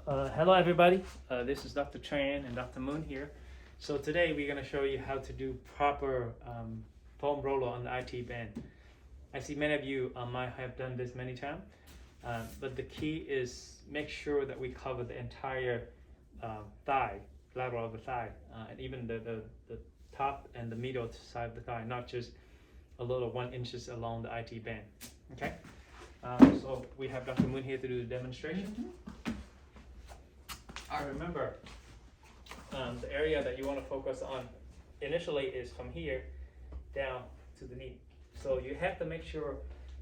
Hello everybody, this is Dr. Tran and Dr. Moon here. So today we're going to show you how to do proper foam roller on the ITBand. I see many of you might have done this many times, but the key is make sure that we cover the entire thigh, lateral of the thigh, and even the top and the middle side of the thigh, not just a little 1 inches along the ITBand. Okay, so we have Dr. Moon here to do the demonstration. Remember, the area that you want to focus on initially is from here down to the knee. So you have to make sure,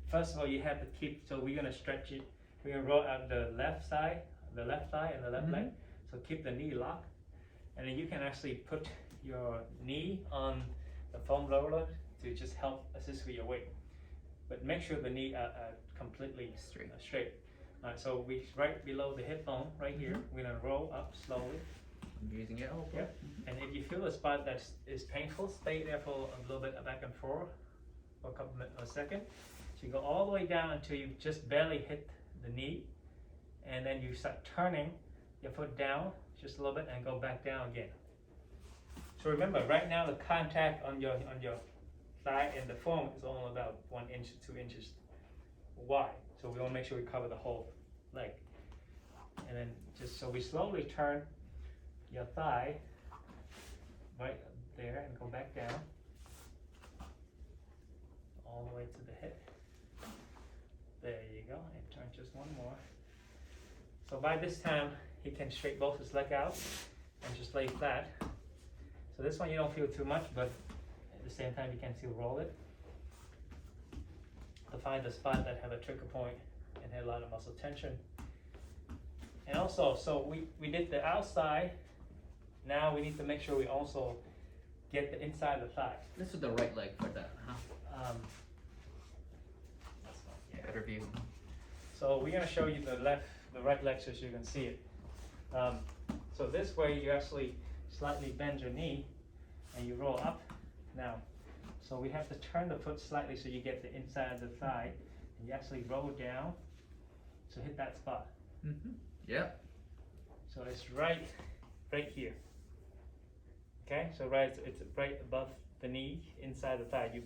first of all, you have to keep, so we're going to stretch it. We're going to roll out the left side, the left thigh and the left leg. So keep the knee locked. And then you can actually put your knee on the foam roller to just help assist with your weight. But make sure the knee are completely straight. Alright, so we right below the hip bone, right here, we're gonna roll up slowly. I'm using it. Oh, yep. And if you feel a spot that is painful, stay there for a little bit back and forth for a couple minutes, a second. So you go all the way down until you just barely hit the knee, and then you start turning your foot down just a little bit and go back down again. So remember, right now the contact on your thigh and the foam is only about 1 inch to 2 inches wide. So we want to make sure we cover the whole leg. And then just so we slowly turn your thigh right there and go back down all the way to the hip. There you go, and turn just one more. So by this time he can straighten both his leg out and just lay flat. So this one you don't feel too much, but at the same time you can still roll it to find the spot that have a trigger point and had a lot of muscle tension. And also, so we did the outside. Now we need to make sure we also get the inside of the thigh. This is the right leg for that, huh? That's not, yeah. Better view. So we're gonna show you the right leg so you can see it. So this way you actually slightly bend your knee and you roll up. Now, so we have to turn the foot slightly so you get the inside of the thigh, and you actually roll down to hit that spot. Yeah. So it's right here. Okay, so it's right above the knee, inside the thigh. You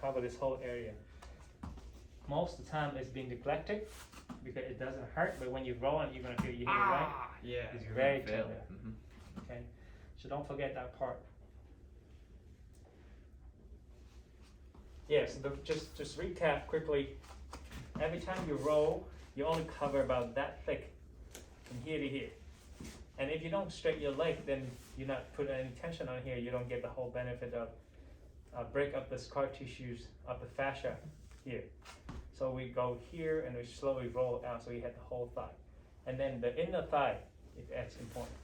cover this whole area. Most of the time it's being neglected because it doesn't hurt, but when you roll on, you're gonna feel you hit it right. Yeah. It's very tender. Okay, so don't forget that part. Yes, just recap quickly. Every time you roll, you only cover about that thick from here to here. And if you don't straighten your leg, then you're not putting any tension on here. You don't get the whole benefit of break up the scar tissues of the fascia here. So we go here and we slowly roll it out so you hit the whole thigh. And then the inner thigh, that's important.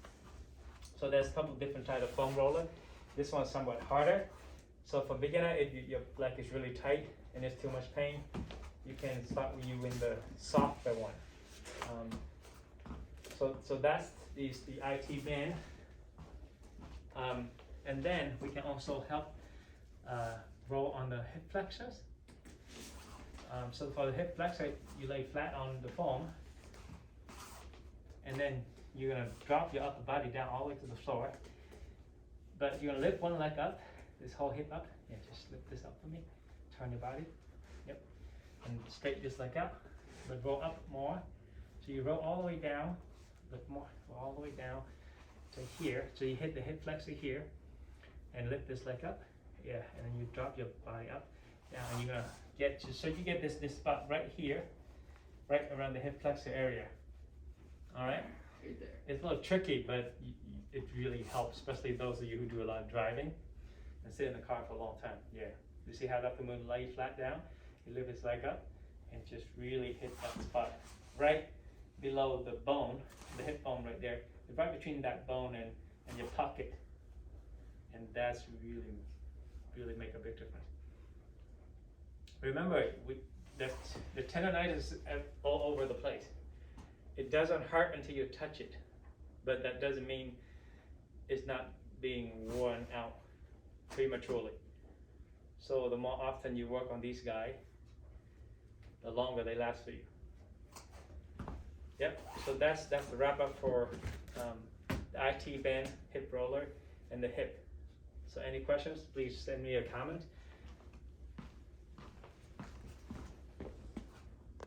So there's a couple of different types of foam roller. This one's somewhat harder. So for beginner, if your leg is really tight and there's too much pain, you can start with you in the softer one. So that's the ITBand. And then we can also help roll on the hip flexors. So for the hip flexor, you lay flat on the foam, and then you're gonna drop your upper body down all the way to the floor. But you're gonna lift one leg up, this whole hip up. Yeah, just lift this up for me. Turn your body. Yep. And straighten this leg out. But roll up more. So you roll all the way down. Lift more. Roll all the way down to here. So you hit the hip flexor here, and lift this leg up. Yeah. And then you drop your body up. Now, and you're gonna get so you get this spot right here, right around the hip flexor area. All right. Right there. It's a little tricky, but it really helps, especially those of you who do a lot of driving and sit in the car for a long time. Yeah. You see how Dr. Moon lay flat down? He lift his leg up and just really hit that spot right below the bone, the hip bone right there, right between that bone and your pocket. And that's really make a big difference. Remember, the tendonitis is all over the place. It doesn't hurt until you touch it, but that doesn't mean it's not being worn out prematurely. So the more often you work on these guys, the longer they last for you. Yep, so that's the wrap up for the ITBand hip roller and the hip. So any questions, please send me a comment.